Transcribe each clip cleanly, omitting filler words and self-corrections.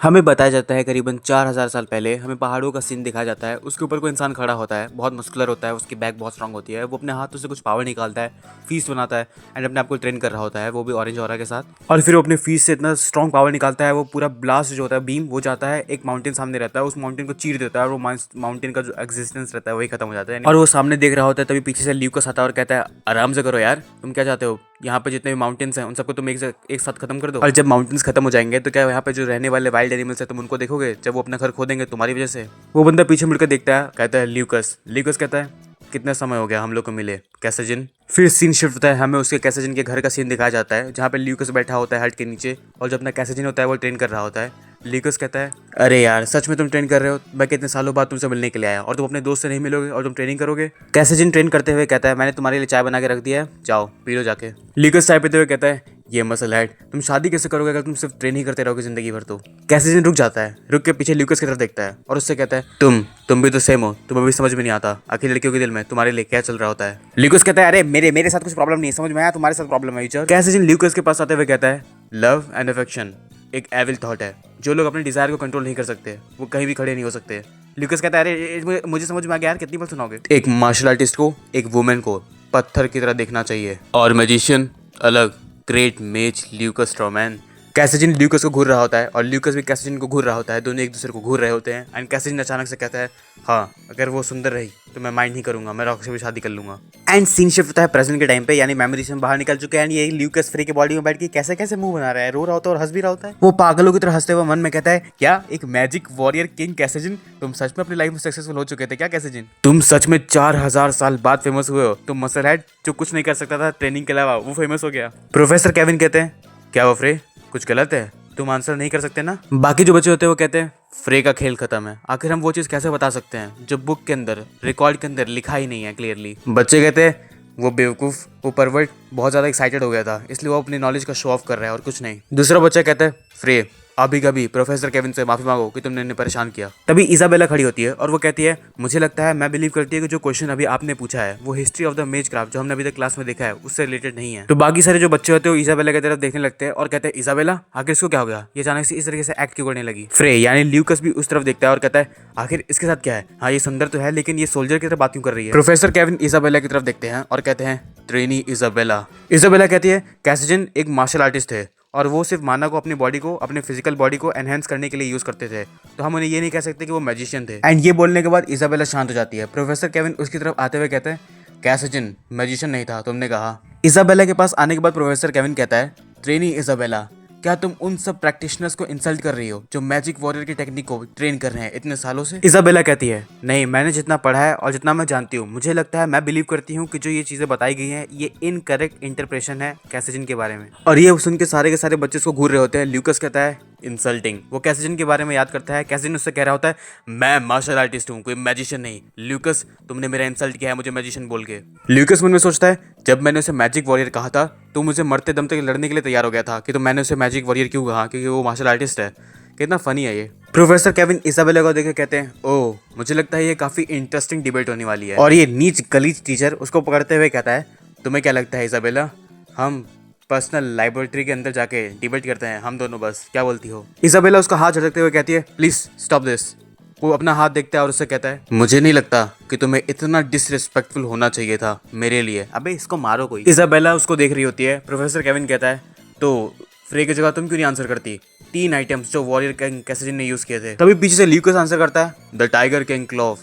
हमें बताया जाता है करीबन 4000 साल पहले हमें पहाड़ों का सीन दिखाया जाता है। उसके ऊपर कोई इंसान खड़ा होता है, बहुत मस्कुलर होता है, उसकी बैक बहुत स्ट्रांग होती है, वो अपने हाथों से कुछ पावर निकालता है, फीस बनाता है एंड अपने आप को ट्रेन कर रहा होता है, वो भी ऑरेंज ऑरा के साथ। और फिर वो अपने फीस से इतना स्ट्रॉन्ग पावर निकालता है, वो पूरा ब्लास्ट जो होता है बीम वो जाता है, एक माउंटेन सामने रहता है, उस माउंटेन को चीर देता है और वो माउंटेन का जो एग्जिस्टेंस रहता है वही खत्म हो जाता है। और वो सामने देख रहा होता है, तभी पीछे से ल्यूकस आता है और कहता है आराम से करो यार, तुम क्या चाहते हो, यहाँ पे जितने भी माउंटेन्स हैं उन सबको तुम एक साथ खत्म कर दो। और जब माउंटेन्स खत्म हो जाएंगे तो क्या यहाँ पे जो रहने वाले वाइल्ड एनिमल्स हैं तुम उनको देखोगे जब वो अपना घर खो देंगे तुम्हारी वजह से। वो बंदा पीछे मुड़कर देखता है, कहता है ल्यूकस। ल्यूकस कहता है कितना समय हो गया हम लोग को मिले कैसेजिन। फिर सीन शिफ्ट होता है, हमें उसके कैसेजिन के घर का सीन दिखाया जाता है जहाँ पे ल्यूकस बैठा होता है हट के नीचे और जो अपना कैसेजिन होता है वो ट्रेन कर रहा होता है। ल्यूकस कहता है अरे यार सच में तुम ट्रेन कर रहे हो, मैं कितने सालों बाद तुमसे मिलने के लिए आया और तुम अपने दोस्त से नहीं मिलोगे और तुम ट्रेनिंग करोगे। कैसेजिन ट्रेन करते हुए कहता है मैंने तुम्हारे लिए चाय बना के रख दिया है, जाओ पी लो जाके। ल्यूकस चाय पीते हुए कहता है ये मसल हेड, तुम शादी कैसे करोगे अगर तुम सिर्फ ट्रेन ही करते रहोगे जिंदगी भर। तो कैसेजिन रुक जाता है, रुक के पीछे ल्यूकस की तरफ देखता है और उससे कहता है तुम भी तो सेम हो, तुम्हें भी समझ में नहीं आता आखिर लड़कियों के दिल में तुम्हारे लिए क्या चल रहा होता है। ल्यूकस कहता है अरे मेरे साथ कुछ प्रॉब्लम नहीं है, समझ में आया, तुम्हारे साथ प्रॉब्लम है। कैसेजिन ल्यूकस के पास आते हुए कहता है लव एंड अफेक्शन एक एविल थॉट है, जो लोग अपने डिजायर को कंट्रोल नहीं कर सकते वो कहीं भी खड़े नहीं हो सकते। ल्यूकस कहता है अरे मुझे समझ में आ गया यार, कितनी बार सुनाओगे। एक मार्शल आर्टिस्ट को एक वुमेन को पत्थर की तरह देखना चाहिए और मैजिशियन अलग, ग्रेट मेज ल्यूकस स्ट्रॉमैन। कैसेजिन ल्यूकस को घूर रहा होता है और ल्यूकस भी कैसेजिन को घूर रहा होता है, दोनों एक दूसरे को घूर रहे होते हैं एंड कैसेजिन अचानक से कहता है हाँ अगर वो सुंदर रही तो मैं माइंड नहीं करूंगा, मैं रॉक से भी शादी कर लूंगा। एंड सीन शिफ्ट होता है प्रेजेंट के टाइम पे, यानी मेमोरी से बाहर निकल चुके हैं। ये ल्यूकस फ्री के बॉडी में बैठ के कैसे कैसे मुंह बना रहा है, रो रहा होता है और हंस भी रहा होता है। वो पागलों की तरह हंसते हुए मन में कहता है क्या एक मैजिक वॉरियर किंग कैसेजिन, तुम सच में अपनी लाइफ में सक्सेसफुल हो चुके थे क्या कैसेजिन, तुम सच में 4000 साल बाद फेमस हुए हो, तुम मसल हेड जो कुछ नहीं कर सकता था ट्रेनिंग के अलावा वो फेमस हो गया। प्रोफेसर केविन कहते हैं क्या वो फ्रे कुछ गलत है, तुम आंसर नहीं कर सकते ना। बाकी जो बच्चे होते हैं वो कहते हैं फ्रे का खेल खत्म है, आखिर हम वो चीज़ कैसे बता सकते हैं जो बुक के अंदर रिकॉर्ड के अंदर लिखा ही नहीं है क्लियरली। बच्चे कहते हैं वो बेवकूफ़, वो परवर्ट बहुत ज़्यादा एक्साइटेड हो गया था इसलिए वो अपनी नॉलेज का शो ऑफ कर रहा है और कुछ नहीं। दूसरा बच्चा कहता है फ्रे अभी कभी प्रोफेसर केविन से माफी मांगो कि तुमने इन्हें परेशान किया। तभी इजाबेला खड़ी होती है और वो कहती है मुझे लगता है, मैं बिलीव करती है कि जो क्वेश्चन अभी आपने पूछा है वो हिस्ट्री ऑफ द मेज क्राफ्ट जो हमने अभी तक क्लास में देखा है उससे रिलेटेड नहीं है। तो बाकी सारे जो बच्चे होते हैं वो इजाबेला की तरफ देखने लगते हैं और कहते हैं इजाबेला आखिर इसको क्या हो गया, ये अचानक से इस तरीके से एक्ट क्यों करने लगी। फ्रे यानी ल्यूकस भी उस तरफ देखता है और कहता है आखिर इसके साथ क्या है, हाँ ये सुंदर तो है लेकिन ये सोल्जर की तरफ बात क्यों कर रही है। प्रोफेसर केविन इजाबेला की तरफ देखते हैं और कहते हैं ट्रेनी इजाबेला। इजाबेला कहती है कैसेजिन एक मार्शल आर्टिस्ट थे और वो सिर्फ माना को अपनी बॉडी को, अपने फिजिकल बॉडी को एनहेंस करने के लिए यूज करते थे, तो हम उन्हें ये नहीं कह सकते कि वो मैजिशियन थे। एंड ये बोलने के बाद इजाबेला शांत हो जाती है। प्रोफेसर केविन उसकी तरफ आते हुए कहते हैं कैसेजिन मैजिशियन नहीं था, तुमने कहा। इजाबेला के पास आने के बाद प्रोफेसर केविन कहता है ट्रेनी इजाबेला क्या तुम उन सब प्रैक्टिशनर्स को इंसल्ट कर रही हो जो मैजिक वॉरियर की टेक्निक को ट्रेन कर रहे हैं इतने सालों से। इजाबेला कहती है नहीं, मैंने जितना पढ़ा है और जितना मैं जानती हूँ मुझे लगता है, मैं बिलीव करती हूँ कि जो ये चीजें बताई गई हैं ये इनकरेक्ट इंटरप्रेशन है कैसेजिन के बारे में। और ये सुन के सारे बच्चे उसको घूर रहे होते हैं। ल्यूकस कहता है इंसल्टिंग, वो कैसेजिन के बारे में याद करता है। कैसेजिन उससे कह रहा होता है मैं मार्शल आर्टिस्ट हूँ, कोई मैजिशियन नहीं। ल्यूकस तुमने मेरा इंसल्ट किया है मुझे मैजिशियन बोल के। ल्यूकस मन में सोचता है जब मैंने उसे मैजिक वॉरियर कहा था तो मुझे मरते दम तक लड़ने के लिए तैयार हो गया था कि तो मैंने उसे मैजिक वॉरियर क्यों कहा, क्योंकि वो मार्शल आर्टिस्ट है। कितना फनी है ये। प्रोफेसर केविन इजाबेला को देख के कहते हैं ओह मुझे लगता है ये काफी इंटरेस्टिंग डिबेट होने वाली है। और ये नीच गलीज टीचर उसको पकड़ते हुए कहता है तुम्हें क्या लगता है इजाबेला, हम पर्सनल लाइब्रेटरी के अंदर जाके डिबेट करते हैं हम दोनों, बस क्या बोलती हो। इजाबेला उसका हाथ झटकते हुए कहती है प्लीज स्टॉप दिस। वो अपना हाथ देखता है और उससे कहता है मुझे नहीं लगता कि तुम्हें इतना डिसरिस्पेक्टफुल होना चाहिए था मेरे लिए, अबे इसको मारो कोई। इजाबेला उसको देख रही होती है। प्रोफेसर केविन कहता है तो फ्रे की जगह तुम क्यों नहीं आंसर करती, 3 आइटम्स जो वॉरियर किंग कैसेजिन ने यूज किए थे। तभी पीछे से ल्यूकस आंसर करता है the tiger king claw,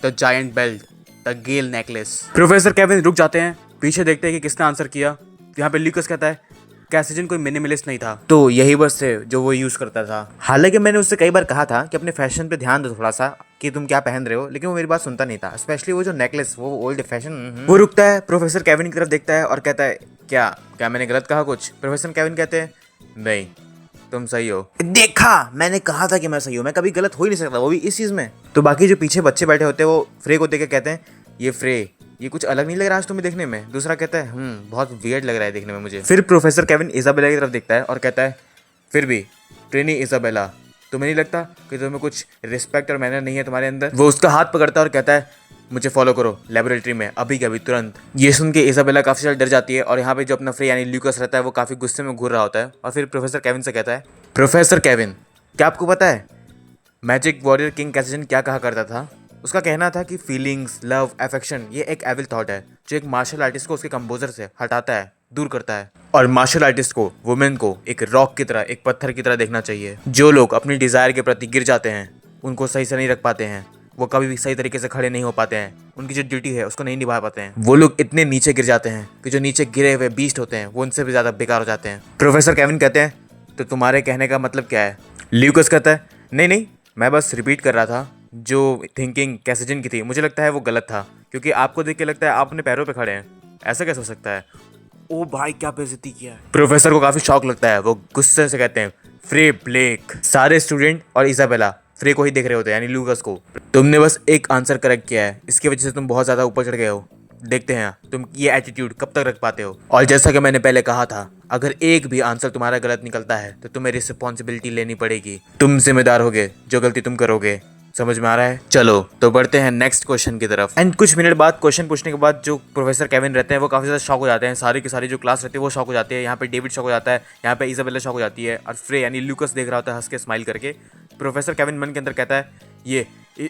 the giant belt, the gale necklace. Professor Kevin रुक जाते हैं, पीछे देखते हैं कि किसने आंसर किया। यहाँ पे ल्यूकस कहता है कैसेजिन कोई मिनिमलिस्ट नहीं था, तो यही बस थे जो वो यूज करता था। हालांकि मैंने उससे कई बार कहा था कि अपने फैशन पे ध्यान दो थोड़ा सा कि तुम क्या पहन रहे हो, लेकिन वो मेरी बात सुनता नहीं था, स्पेशली वो जो नेकलेस वो ओल्ड फैशन। वो रुकता है, प्रोफेसर केविन की तरफ देखता है और कहता है क्या मैंने गलत कहा कुछ। प्रोफेसर केविन कहते हैं नहीं तुम सही हो, देखा मैंने कहा था कि मैं सही हूँ, मैं कभी गलत हो ही नहीं सकता, वो भी इस चीज में। तो बाकी जो पीछे बच्चे बैठे होते हैं वो फ्रे को देख के कहते हैं ये फ्रे ये कुछ अलग नहीं लग रहा आज तुम्हें देखने में। दूसरा कहता है बहुत वियर्ड लग रहा है देखने में मुझे। फिर प्रोफेसर केविन इजाबेला की तरफ देखता है और कहता है फिर भी ट्रेनी इजाबेला तुम्हें नहीं लगता कि तुम्हें कुछ रिस्पेक्ट और मैनर नहीं है तुम्हारे अंदर। वो उसका हाथ पकड़ता है और कहता है मुझे फॉलो करो लेबोरेटरी में अभी के अभी तुरंत। ये सुन के इजाबेला काफी ज़्यादा डर जाती है और यहाँ पे जो अपना फ्रे यानी ल्यूकस रहता है वो काफी गुस्से में घूर रहा होता है और फिर प्रोफेसर केविन से कहता है प्रोफेसर केविन क्या आपको पता है मैजिक वॉरियर किंग कैसिजन क्या कहा करता था? उसका कहना था कि फीलिंग्स, लव, अफेक्शन ये एक एविल थॉट है जो एक मार्शल आर्टिस्ट को उसके कंपोजर से हटाता है, दूर करता है। और मार्शल आर्टिस्ट को वुमेन को एक रॉक की तरह, एक पत्थर की तरह देखना चाहिए। जो लोग अपनी डिजायर के प्रति गिर जाते हैं, उनको सही से नहीं रख पाते हैं, वो कभी भी सही तरीके से खड़े नहीं हो पाते हैं, उनकी जो ड्यूटी है उसको नहीं निभा पाते हैं, वो लोग इतने नीचे गिर जाते हैं कि जो नीचे गिरे हुए बीस्ट होते हैं वो उनसे भी ज्यादा बेकार हो जाते हैं। प्रोफेसर केविन कहते हैं, तो तुम्हारे कहने का मतलब क्या है? ल्यूकस कहता है, नहीं नहीं, मैं बस रिपीट कर रहा था जो थिंकिंग कैसिजन की थी। मुझे लगता है वो गलत था, क्योंकि आपको देख के लगता है आप अपने पैरों पे खड़े हैं। ऐसा कैसे हो सकता है? ओ भाई, क्या बेइज्जती किया है। प्रोफेसर को काफी शौक लगता है। वो गुस्से से कहते हैं, फ्रे ब्लेक। सारे स्टूडेंट और इजाबेला फ्रे को ही देख रहे होते हैं, यानी लूकस को। तुमने बस एक आंसर करेक्ट किया है, इसकी वजह से तुम बहुत ज्यादा ऊपर चढ़ गए हो। देखते हैं तुम ये एटीट्यूड कब तक रख पाते हो। और जैसा कि मैंने पहले कहा था, अगर एक भी आंसर तुम्हारा गलत निकलता है तो तुम्हें रिस्पॉन्सिबिलिटी लेनी पड़ेगी। तुम जिम्मेदार होगे जो गलती तुम करोगे। समझ में आ रहा है? चलो तो बढ़ते हैं नेक्स्ट क्वेश्चन की तरफ। एंड कुछ मिनट बाद क्वेश्चन पूछने के बाद जो प्रोफेसर केविन रहते हैं वो काफी ज्यादा शॉक हो जाते हैं। सारी की सारी जो क्लास रहती है वो शॉक हो जाती है। यहाँ पे डेविड शॉक हो जाता है, यहाँ पे इजाबेला शॉक हो जाती है, और फ्रे यानी लूकस देख रहा होता है हंस के, स्माइल करके। प्रोफेसर केविन मन के अंदर कहता है, ये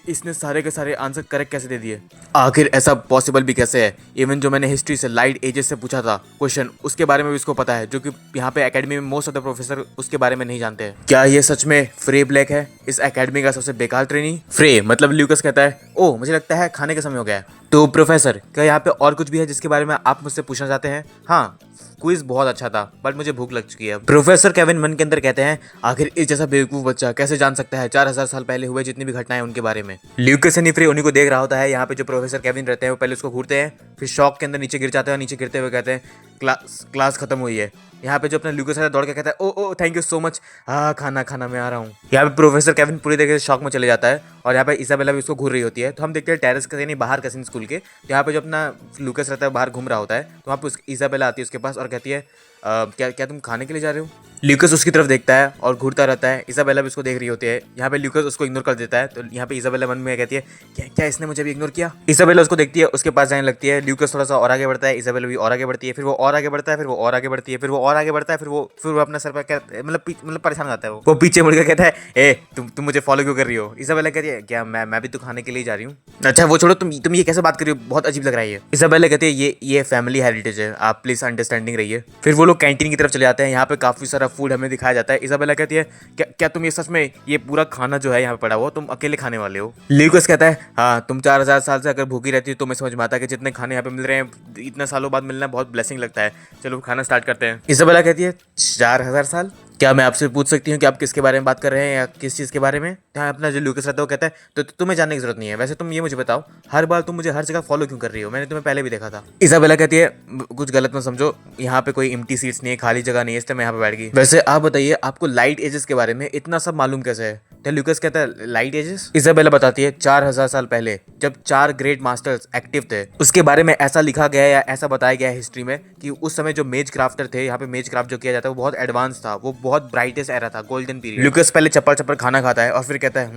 इसने सारे के सारे आंसर करेक्ट कैसे दे दिए? आखिर ऐसा पॉसिबल भी कैसे है? इवन जो मैंने हिस्ट्री से लाइट एजेस से पूछा था क्वेश्चन, उसके बारे में भी इसको पता है, जो कि यहाँ पे एकेडमी में मोस्ट ऑफ द प्रोफेसर उसके बारे में नहीं जानते हैं। क्या ये सच में फ्रे ब्लैक है, इस एकेडमी का सबसे बेकार ट्रेनी? फ्रे मतलब ल्यूकस कहता है, ओ मुझे लगता है खाने का समय हो गया है। तो प्रोफेसर, क्या यहाँ पे और कुछ भी है जिसके बारे में आप मुझसे पूछना चाहते हैं? हाँ, क्विज बहुत अच्छा था बट मुझे भूख लग चुकी है। प्रोफेसर केविन मन के अंदर कहते हैं, आखिर इस जैसा बेवकूफ बच्चा कैसे जान सकता है 4000 साल पहले हुए जितनी भी घटनाएं उनके बारे में? ल्यूकस यानी फ्रे उन्हीं को देख रहा होता है। यहाँ पे जो प्रोफेसर केविन रहते हैं वो पहले उसको घूरते हैं, फिर शॉक के अंदर नीचे गिर जाते हैं, और नीचे गिरते हुए कहते हैं, क्लास खत्म हुई है। यहाँ पे जो अपना ल्यूकस है दौड़ के कहता है, ओ ओ थैंक यू सो मच, हाँ खाना खाना मैं आ रहा हूँ। यहाँ पे प्रोफेसर केविन पूरी तरीके से शॉक में चले जाता है, और यहाँ पे इसाबेला भी उसको घूर रही होती है। तो हम देखते हैं टेरेस का यानी बाहर कसिन स्कूल के, यहाँ पे जो अपना लूकस रहता है बाहर घूम रहा होता है, तो वहाँ पे इसाबेला आती है उसके पास और कहती है, क्या क्या तुम खाने के लिए जा रहे हो? ल्यूकस उसकी तरफ देखता है और घूरता रहता है। इसाबेला भी उसको देख रही होती है। यहाँ पे ल्यूकस उसको इग्नोर कर देता है, तो यहाँ पे इसाबेला मन में कहती है, क्या इसने मुझे भी इग्नोर किया? इसाबेला उसको देखती है, उसके पास जाने लगती है। ल्यूकस थोड़ा सा और आगे बढ़ता है, इसाबेला भी और आगे बढ़ती है, फिर वो और आगे बढ़ता है, फिर वो और आगे बढ़ती है, फिर वो और आगे बढ़ता है, फिर वो अपना सर पर मतलब परेशान करता है। वो पीछे मुड़ के कहता है, ए तुम मुझे फॉलो क्यों कर रही हो? इसाबेला कहती है, क्या मैं भी तो खाने के लिए जा रही हूँ। अच्छा वो छोड़ो, तुम ये कैसे बात कर रही हो, बहुत अजीब लग रहा है ये। इसाबेला कहती है, ये फैमिली हेरिटेज है, आप प्लीज अंडरस्टैंडिंग रहिए। फिर वो लोग कैंटीन की तरफ चले जाते हैं। यहाँ पे काफी सारा फूड हमें दिखाया जाता है। इसाबेला कहती है, क्या तुम ये सच में ये पूरा खाना जो है यहाँ पे पड़ा हुआ तुम अकेले खाने वाले हो? ल्यूकस कहता है, हाँ तुम 4000 साल से अगर भूखी रहती हो तो मैं समझ में आता है कि जितने खाने यहाँ पे मिल रहे हैं इतने सालों बाद मिलना बहुत ब्लेसिंग लगता है। चलो खाना स्टार्ट करते हैं। इसाबेला कहती है, 4000 साल? क्या मैं आपसे पूछ सकती हूँ कि आप किसके बारे में बात कर रहे हैं या किस चीज़ के बारे में? यहाँ अपना जो लूकस रहता है वो कहता है, तो तुम्हें जानने की जरूरत नहीं है। वैसे तुम ये मुझे बताओ, हर बार तुम मुझे हर जगह फॉलो क्यों कर रही हो? मैंने तुम्हें पहले भी देखा था। इसाबेला कहती है, कुछ गलत मत समझो, यहाँ पे कोई एम्प्टी सीट्स नहीं है, खाली जगह नहीं है, इसलिए मैं यहाँ पे बैठ गई। वैसे आप बताइए, आपको लाइट एजेस के बारे में इतना सब मालूम कैसे है? तो लूकस कहता है, लाइट एजेस? इसाबेला बताती है, 4000 साल पहले जब 4 ग्रेट मास्टर्स एक्टिव थे, उसके बारे में ऐसा लिखा गया है या ऐसा बताया गया है हिस्ट्री में कि उस समय जो मेज क्राफ्टर थे, यहाँ पे मेज क्राफ्ट जो किया जाता है वो बहुत एडवांस था, वो बहुत ब्राइटेस्ट एरा था, गोल्डन पीरियड। लूकस पहले चप्पल चप्पल खाना खाता है और फिर कहता है,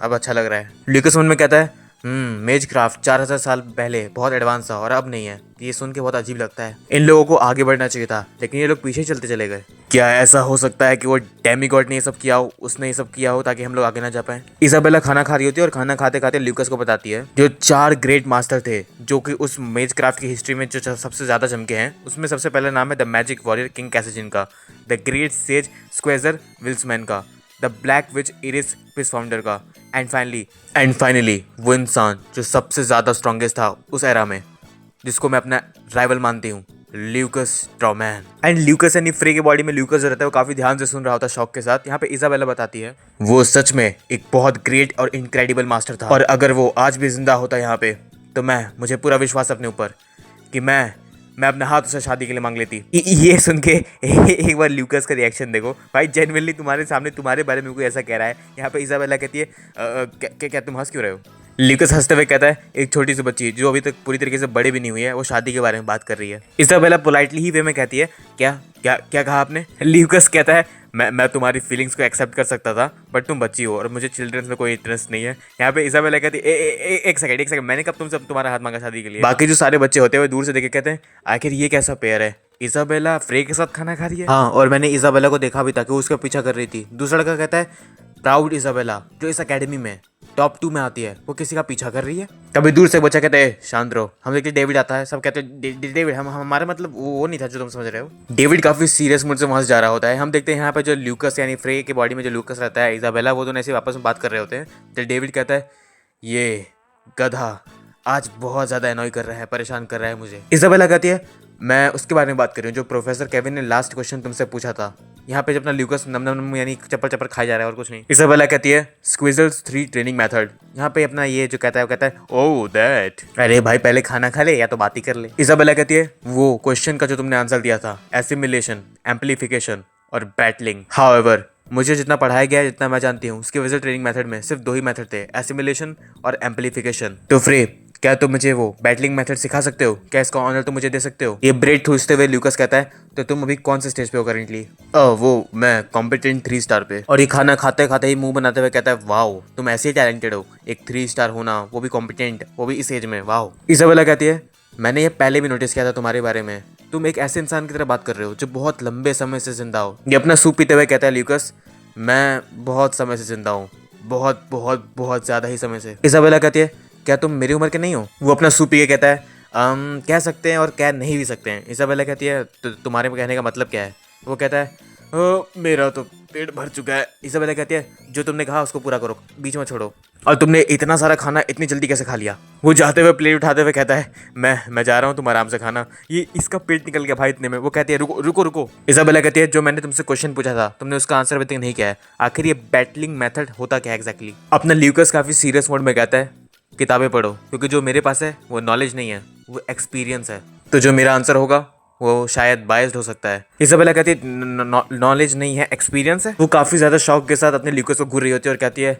अब अच्छा लग रहा है। लूकस मन में कहता है, मेज क्राफ्ट 4000 साल पहले बहुत एडवांस था और अब नहीं है। ये सुन के बहुत अजीब लगता है। इन लोगों को आगे बढ़ना चाहिए था, लेकिन ये लोग पीछे ही चलते चले गए। क्या ऐसा हो सकता है कि वो डेमीगॉड ने ये सब किया हो, उसने ये सब किया हो ताकि हम लोग आगे ना जा पाए? इसाबेला खाना खा रही होती है और खाना खाते खाते लूकस को बताती है, जो 4 ग्रेट मास्टर थे जो कि उस मेज क्राफ्ट की हिस्ट्री में जो सबसे ज्यादा चमके हैं, उसमें सबसे पहला नाम है द मैजिक वॉरियर किंग कैसिजन का, द ग्रेट सेज स्क्वेजर विल्समैन का, द ब्लैक विच इरिस पिस फाउंडर का, एंड फाइनली वो इंसान जो सबसे ज्यादा स्ट्रॉन्गेस्ट था उस एरा में, जिसको मैं अपना राइवल मानती हूँ, ल्यूकस स्ट्रॉमैन। एंड ल्यूकस यानी फ्रे के बॉडी में लूकस जो रहता है वो काफी ध्यान से सुन रहा होता है शौक के साथ। यहाँ पे इसाबेला बताती है, वो सच में एक बहुत ग्रेट और इनक्रेडिबल मास्टर था, और अगर वो आज भी जिंदा होता यहाँ पे तो मुझे पूरा विश्वास अपने ऊपर कि मैं अपने हाथ से शादी के लिए मांग लेती। ये सुन के एक बार ल्यूकस का रिएक्शन देखो भाई, जेन्युइनली तुम्हारे सामने तुम्हारे बारे में कोई ऐसा कह रहा है। यहाँ पे इसाबेला कहती है, क्या तुम हंस क्यों रहे हो? ल्यूकस हंसते हुए कहता है, एक छोटी सी बच्ची जो अभी तक पूरी तरीके से बड़े भी नहीं हुई है, वो शादी के बारे में बात कर रही है। इसाबेला पोलाइटली ही वे में कहती है, क्या कहा आपने? ल्यूकस कहता है, मैं तुम्हारी फीलिंग्स को एक्सेप्ट कर सकता था, बट तुम बच्ची हो और मुझे चिल्ड्रंस में कोई इंटरेस्ट नहीं है। यहाँ पे इसाबेला कहती है, एक सेकंड, मैंने कब तुमसे तुम्हारा हाथ मांगा शादी के लिए? बाकी जो सारे बच्चे होते हैं वो दूर से देख के कहते हैं, आखिर ये कैसा पेयर है? इसाबेला फ्रे के साथ खाना खा रही है। हाँ, और मैंने इसाबेला को देखा भी था कि वो उसका पीछा कर रही थी। दूसरा लड़का कहता है, प्राउड इजाबेला जो इस एकेडमी में टॉप 2 में आती है, वो किसी का पीछा कर रही है। तभी दूर से एक बच्चा कहते हैं शांत रहो। हम देखते डेविड आता है, सब कहते हैं डेविड, हम हमारा मतलब वो नहीं था जो तुम समझ रहे हो। डेविड काफी सीरियस मूड से वहां से जा रहा होता है। हम देखते हैं यहाँ पे जो ल्यूकस यानी फ्रे की बॉडी में जो ल्यूकस रहता है, इजाबेला, वो दोनों ऐसे आपस में बात कर रहे होते हैं। तो डेविड कहता है ये गधा आज बहुत ज़्यादा एनॉय कर रहा है, परेशान कर रहा है मुझे। इजाबेला कहती है मैं उसके बारे में बात कर रही हूँ जो प्रोफेसर केविन ने लास्ट क्वेश्चन तुमसे पूछा था। यहाँ पे अपना ल्यूकस नम नम नम यानी चप्पल चप्पल खाई जा रहा है और कुछ नहीं। इजाबेला कहती है स्क्विज़ल्स 3 ट्रेनिंग मेथड। यहाँ पे अपना ये जो कहता है वो कहता है ओह दैट, अरे भाई पहले खाना खा ले या तो बात ही कर ले। इजाबेला कहती है वो क्वेश्चन का जो तुमने आंसर दिया था, एसिमिलेशन, एम्पलीफिकेशन और बैटलिंग। हाउएवर मुझे जितना पढ़ाया गया है, जितना मैं जानती हूँ, उसके विजुअल ट्रेनिंग मेथड में सिर्फ 2 ही मेथड थे, एसिमिलेशन और एम्पलीफिकेशन। तो फ्रे क्या तुम मुझे वो बैटलिंग मेथड सिखा सकते हो? क्या इसका ऑनर तुम मुझे दे सकते हो? ये ब्रेड ठूसते हुए ल्यूकस कहता है तो तुम अभी कौन से स्टेज पे हो करेंटली? वो मैं कॉम्पिटेंट 3 स्टार पे। और ये खाना खाते खाते ही मुंह बनाते हुए कहता है वाओ तुम ऐसे ही टैलेंटेड हो, एक 3 स्टार होना, वो भी कॉम्पिटेंट, वो भी इस एज में, वाओ। इजाबेला कहती है मैंने ये पहले भी नोटिस किया था तुम्हारे बारे में, तुम एक ऐसे इंसान की तरह बात कर रहे हो जो बहुत लंबे समय से जिंदा हो। ये अपना सूप पीते हुए कहता है ल्यूकस मैं बहुत समय से जिंदा हूँ, बहुत बहुत बहुत ज़्यादा ही समय से। इजाबेला कहती है क्या तुम मेरी उम्र के नहीं हो? वो अपना सूप पी के कहता है कह सकते हैं और कह नहीं भी सकते हैं। इजाबेला कहती है तुम्हारे कहने का मतलब क्या है? वो कहता है मेरा तो पेट भर चुका है। इजाबेला कहती है जो तुमने कहा उसको पूरा करो, बीच में छोड़ो। और तुमने इतना सारा खाना इतनी जल्दी कैसे खा लिया? वो जाते हुए प्लेट उठाते हुए कहता है मैं जा रहा हूँ, तुम आराम से खाना, ये इसका पेट निकल गया भाई इतने में। वो कहती है रुको रुको रुको। इजाबेला कहती है जो मैंने तुमसे क्वेश्चन पूछा था तुमने उसका आंसर अभी तक नहीं किया है, आखिर ये बैटलिंग मेथड होता क्या एग्जैक्टली? अपना ल्यूकस काफी सीरियस मोड में कहता है किताबें पढ़ो, क्योंकि जो मेरे पास है वो नॉलेज नहीं है, वो एक्सपीरियंस है। तो जो मेरा आंसर होगा वो शायद बायस्ड हो सकता है। इजाबेला कहती है नॉलेज नहीं है, एक्सपीरियंस है। वो काफ़ी ज़्यादा शौक के साथ अपने ल्यूकस को घूर रही होती है और कहती है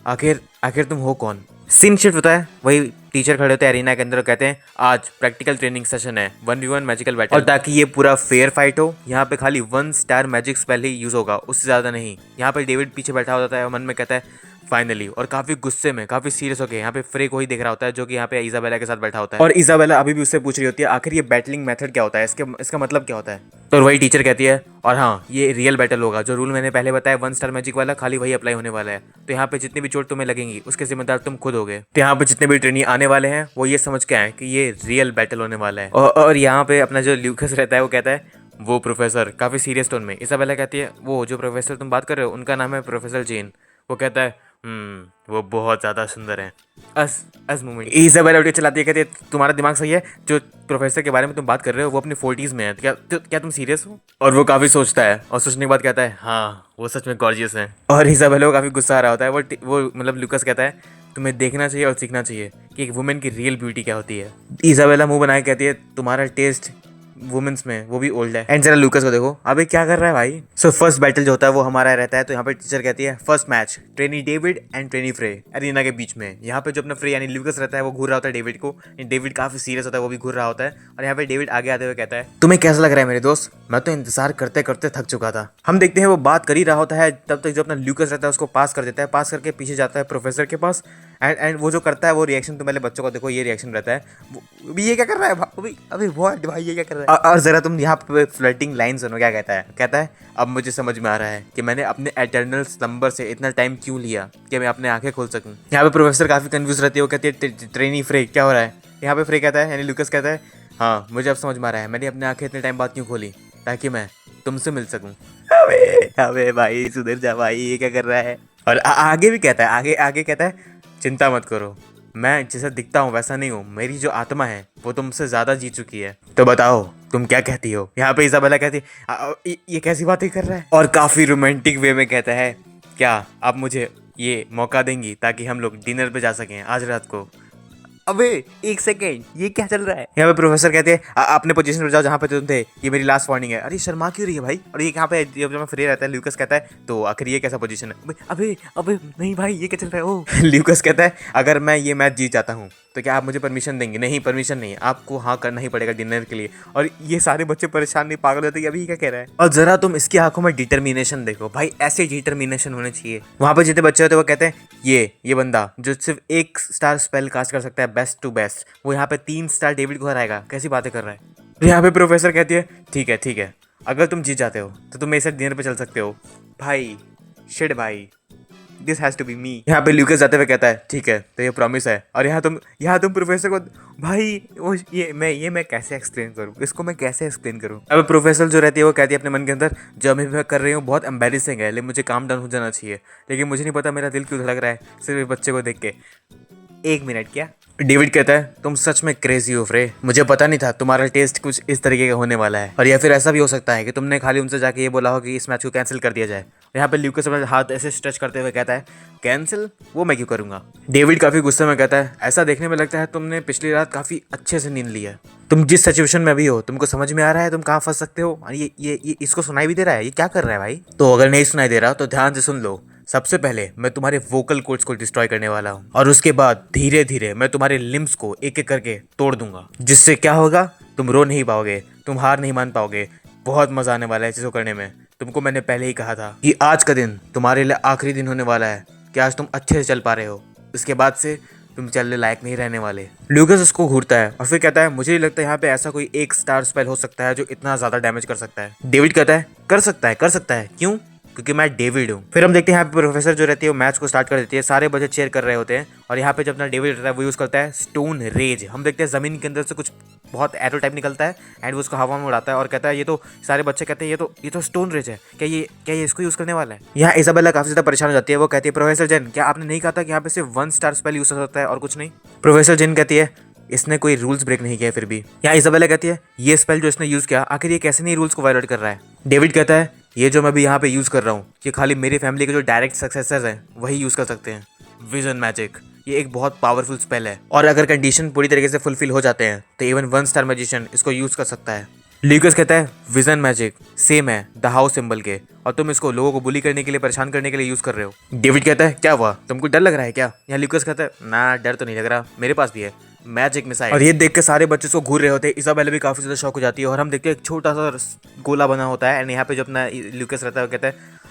आखिर आखिर तुम हो कौन? सीन शिफ्ट होता है, वही टीचर खड़े होते हैं एरिना के अंदर और कहते हैं आज प्रैक्टिकल ट्रेनिंग सेशन है, 1v1 मैजिकल बैटल। और ताकि ये पूरा फेयर फाइट हो यहाँ पे खाली 1 स्टार मैजिक स्पेल ही यूज़ होगा, उससे ज़्यादा नहीं। यहाँ पे डेविड पीछे बैठा होता है और मन में कहता है फाइनली, और काफी गुस्से में काफी सीरियस होकर यहाँ पे फ्रे को ही देख रहा होता है जो कि यहाँ पे इजाबेला के साथ बैठा होता है। और इजाबेला अभी भी उससे पूछ रही होती है आखिर ये बैटलिंग मेथड क्या होता है, इसका मतलब क्या होता है? तो वही टीचर कहती है और हाँ ये रियल बैटल होगा, जो रूल मैंने पहले बताया 1 स्टार मैजिक वाला, खाली वही अप्लाई होने वाला है। तो यहाँ पे जितनी भी चोट तुम्हें लगेंगी उसके जिम्मेदार तुम खुद होगे। तो यहाँ पे जितने भी ट्रेनी आने वाले हैं वो ये समझ के आए कि ये रियल बैटल होने वाला है। और यहाँ पे अपना जो ल्यूकस रहता है वो कहता है वो प्रोफेसर, काफी सीरियस टोन में। इजाबेला कहती है वो जो प्रोफेसर तुम बात कर रहे हो उनका नाम है प्रोफेसर जेन। वो कहता है वो बहुत ज़्यादा सुंदर है। अस मोमेंट इजाबेला उठ के चलाती है, कहती है तुम्हारा दिमाग सही है, जो प्रोफेसर के बारे में तुम बात कर रहे हो वो अपनी 40s में है, क्या तुम सीरियस हो? और वो काफ़ी सोचता है और सोचने के बाद कहता है हाँ वो सच में गॉर्जियस है। और इजाबेला को काफ़ी गुस्सा आ रहा होता है। वो मतलब लुकस कहता है तुम्हें देखना चाहिए और सीखना चाहिए कि एक वुमेन की रियल ब्यूटी क्या होती है। इजाबेला मुंह बना के कहती है तुम्हारा टेस्ट वुमेन्स में वो भी ओल्ड है। एंड जरा लूकस को देखो अबे क्या कर रहा है भाई। सो फर्स्ट बैटल जो होता है वो हमारा रहता है। तो यहाँ पे टीचर कहती है first match trainee David and trainee फ्रे एरिना के बीच में। यहाँ पे जो अपना फ्रे यानी लूकस रहता है वो घूर रहा होता है डेविड को, डेविड काफी सीरियस होता है, वो भी घूर रहा होता है। और यहाँ पे डेविड आगे आते हुए कहता है तुम्हें कैसा लग रहा है मेरे दोस्त? मैं तो इंतजार करते करते थक चुका था। हम देखते हैं वो बात कर ही रहा होता है, तब तक जो अपना लूकस रहता है उसको पास कर देता है, पास करके पीछे जाता है प्रोफेसर के पास। एंड वो जो करता है वो रिएक्शन तो पहले बच्चों को देखो, ये रिएक्शन रहता है अभी ये क्या कर रहा है अभी अभी बहुत भाई ये क्या कर रहा है। और जरा तुम यहाँ पे फ्लर्टिंग लाइन सुनो, क्या कहता है अब मुझे समझ में आ रहा है कि मैंने अपने एटर्नल नंबर से इतना टाइम क्यों लिया कि मैं अपने आंखें खोल सकूं। यहाँ पे प्रोफेसर काफी कंफ्यूज रहती है, वो कहती है ट्रेनी फ्रे क्या हो रहा है? यहाँ पे फ्रे कहता है यानी लूकस कहता है हाँ मुझे अब समझ में आ रहा है, मैंने अपने आंखें इतने टाइम बाद क्यों खोली, ताकि मैं तुमसे मिल सकूं। अबे भाई सुधर जा भाई, ये क्या कर रहा है। और आगे भी कहता है आगे कहता है चिंता मत करो, मैं जैसा दिखता हूँ वैसा नहीं हूँ, मेरी जो आत्मा है वो तुमसे ज्यादा जी चुकी है, तो बताओ तुम क्या कहती हो। यहाँ पे इजाबेला कहती है ये कैसी बातें कर रहा है, और काफी रोमांटिक वे में कहता है क्या आप मुझे ये मौका देंगी ताकि हम लोग डिनर पे जा सकें आज रात को। अबे एक सेकेंड ये क्या चल रहा है। यहाँ पे प्रोफेसर कहते हैं अपने पोजीशन पर जाओ जहाँ पे तुम थे, ये मेरी लास्ट वार्निंग है। अरे शर्मा क्यों रही है भाई। और ये यहाँ पे जब मैं फ्री रहता है लूकस कहता है तो आखिर ये कैसा पोजीशन है। अबे अबे नहीं भाई ये क्या चल रहा है। ओ लूकस कहता है अगर मैं ये मैच जीत जाता हूँ तो क्या आप मुझे परमिशन देंगे? नहीं परमिशन नहीं, आपको हाँ करना ही पड़ेगा डिनर के लिए। और ये सारे बच्चे परेशान नहीं पागल होते अभी क्या कह रहा है। और जरा तुम इसकी आंखों में डिटर्मिनेशन देखो भाई, ऐसे डिटर्मिनेशन होने चाहिए। वहां पे जितने बच्चे होते हैं वो कहते हैं ये बंदा जो सिर्फ 1 स्टार स्पेल कास्ट कर सकता है बेस्ट टू बेस्ट, वो यहाँ पे 3 स्टार डेविड को हराएगा, कैसी बातें कर रहा है। यहाँ पे प्रोफेसर कहती है ठीक है अगर तुम जीत जाते हो तो तुम मेरे साथ डिनर पे चल सकते हो। भाई शिट भाई दिस हैज टू बी मी। यहाँ पे ल्यूकस जाते हुए कहता है ठीक है तो ये प्रॉमिस है। और यहाँ तुम प्रोफेसर को भाई ये मैं कैसे एक्सप्लेन करूँ, इसको मैं कैसे एक्सप्लेन करूँ। अब प्रोफेसर जो रहती है वो कहती है अपने मन के अंदर जो मैं कर रही हूँ बहुत एम्बेरसिंग है, लेकिन मुझे काम डाउन हो जाना चाहिए, लेकिन मुझे नहीं पता मेरा दिल क्यों धड़क रहा है सिर्फ इस बच्चे को देख के। 1 मिनट क्या? डेविड कहता है तुम सच में क्रेजी हो फ्रे, मुझे पता नहीं था तुम्हारा टेस्ट कुछ इस तरीके का होने वाला है। और या फिर ऐसा भी हो सकता है कि तुमने खाली उनसे जाके ये बोला हो कि इस मैच को कैंसिल कर दिया जाए। यहाँ पे ल्यूकस अपना हाथ ऐसे स्ट्रेच करते हुए कहता है कैंसिल, वो मैं क्यों करूंगा। डेविड काफी गुस्से में कहता है ऐसा देखने में लगता है तुमने पिछली रात काफी अच्छे से नींद ली है, तुम जिस सिचुएशन में अभी हो तुमको समझ में आ रहा है तुम कहाँ फंस सकते हो। और ये इसको सुनाई भी दे रहा है, ये क्या कर रहा है भाई। तो अगर नहीं सुनाई दे रहा तो ध्यान से सुन लो। सबसे पहले मैं तुम्हारे वोकल कोर्ड्स को डिस्ट्रॉय करने वाला हूँ और उसके बाद धीरे धीरे मैं तुम्हारे लिम्स को एक एक करके तोड़ दूंगा, जिससे क्या होगा तुम रो नहीं पाओगे, तुम हार नहीं मान पाओगे। बहुत मजा आने वाला है चीज़ों करने में। तुमको मैंने पहले ही कहा था कि आज का दिन तुम्हारे लिए आखिरी दिन होने वाला है कि आज तुम अच्छे से चल पा रहे हो, इसके बाद से तुम चलने लायक नहीं रहने वाले। ल्यूकस उसको घूरता है और फिर कहता है मुझे नहीं लगता यहाँ पे ऐसा कोई 1 स्टार स्पेल हो सकता है जो इतना ज्यादा डैमेज कर सकता है। डेविड कहता है कर सकता है क्यों, क्योंकि मैं डेविड हूँ। फिर हम देखते हैं यहाँ पे प्रोफेसर जो रहती है वो मैच को स्टार्ट कर देती है, सारे बच्चे चेयर कर रहे होते हैं और यहाँ पे जब अपना डेविड रहता है वो यूज करता है स्टोन रेज। हम देखते हैं जमीन के अंदर से कुछ बहुत एरो टाइप निकलता है एंड वो उसको हवा में उड़ाता है और कहता है ये तो सारे बच्चे कहते हैं ये तो स्टोन रेज है, क्या ये इसको यूज करने वाला है। यहाँ इजाबेला काफी ज्यादा परेशान हो जाती है, वो कहती है प्रोफेसर जेन क्या आपने नहीं कहा था कि यहाँ पे सिर्फ 1 स्टार स्पेल यूज हो सकता है और कुछ नहीं। प्रोफेसर जेन कहती है इसने कोई रूल्स ब्रेक नहीं किया फिर भी। यहाँ इजाबेला कहती है ये स्पेल जो इसने यूज किया आखिर ये कैसे नहीं रूल्स को वायलेट कर रहा है। डेविड कहता है ये जो मैं अभी यहाँ पे यूज कर रहा हूँ ये खाली मेरी फैमिली के जो डायरेक्ट सक्सेसर्स हैं वही यूज कर सकते हैं। विजन मैजिक ये एक बहुत पावरफुल स्पेल है और अगर कंडीशन पूरी तरीके से फुलफिल हो जाते हैं तो इवन 1 स्टार मैजिशियन इसको यूज कर सकता है। ल्यूकस कहता है विजन मैजिक सेम है द हाउस सिंबल के और तुम इसको लोगों को बुली करने के लिए परेशान करने के लिए यूज कर रहे हो। डेविड कहता है क्या हुआ तुमको डर लग रहा है क्या। यहाँ ल्यूकस कहता है ना डर तो नहीं लग रहा, मेरे पास भी है मैजिक मिसाइल। और ये देख के सारे बच्चे उसको घूर रहे होते हैं। इजाबेला भी काफी ज्यादा शौक हो जाती है और हम देखते हैं एक छोटा सा गोला बना होता है एंड यहाँ पे जो अपना ल्यूकस रहता है वो कहता है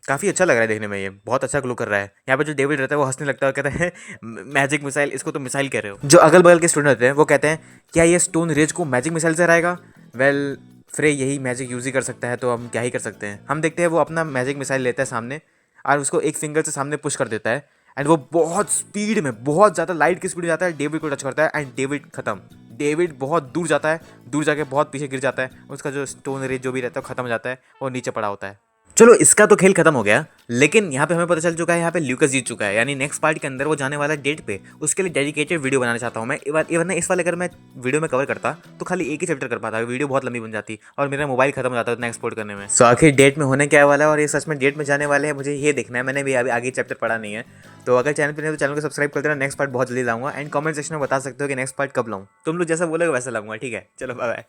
काफ़ी अच्छा लग रहा है देखने में, ये बहुत अच्छा ग्लो कर रहा है। यहाँ पे जो डेविड रहता है वो हंसने लगता है और कहता है मैजिक मिसाइल, इसको तो मिसाइल कह रहे हो। जो अगल बगल के स्टूडेंट रहते हैं वो कहते हैं क्या ये स्टोन रेज को मैजिक मिसाइल से हराएगा। वेल फ्रे यही मैजिक यूज ही कर सकता है तो हम क्या ही कर सकते हैं। हम देखते हैं वो अपना मैजिक मिसाइल लेता है सामने और उसको एक फिंगर से सामने पुश कर देता है एंड वो बहुत स्पीड में बहुत ज़्यादा लाइट की स्पीड में जाता है, डेविड को टच करता है एंड डेविड खत्म। डेविड बहुत दूर जाता है, दूर जाके बहुत पीछे गिर जाता है, उसका जो स्टोन रेज जो भी रहता है वो खत्म हो जाता है, वो नीचे पड़ा होता है। चलो इसका तो खेल खत्म हो गया, लेकिन यहाँ पे हमें पता चल चुका है यहाँ पे ल्यूकस जीत चुका है, यानी नेक्स्ट पार्ट के अंदर वो जाने वाला डेट पे उसके लिए डेडिकेटेड वीडियो बनाना चाहता हूँ मैं। वरना इस वाले अगर मैं वीडियो में कवर करता तो खाली एक ही चैप्टर कर पाता, वीडियो बहुत लंबी बन जाती और मेरा मोबाइल खत्म हो जाता उतना एक्सपोर्ट करने में। सो आखिर डेट में होने क्या वाला है और ये सच में डेट में जाने वाले हैं मुझे ये देखना है, मैंने भी अभी आगे चैप्टर पढ़ा नहीं है। तो अगर चैनल पर नहीं तो चैनल को सब्सक्राइब कर देना, नेक्स्ट पार्ट बहुत जल्दी लाऊंगा एंड कमेंट सेक्शन में बता सकते हो कि नेक्स्ट पार्ट कब लाऊं, तुम लोग जैसा बोलोगे वैसा लाऊंगा। ठीक है चलो बाय बाय।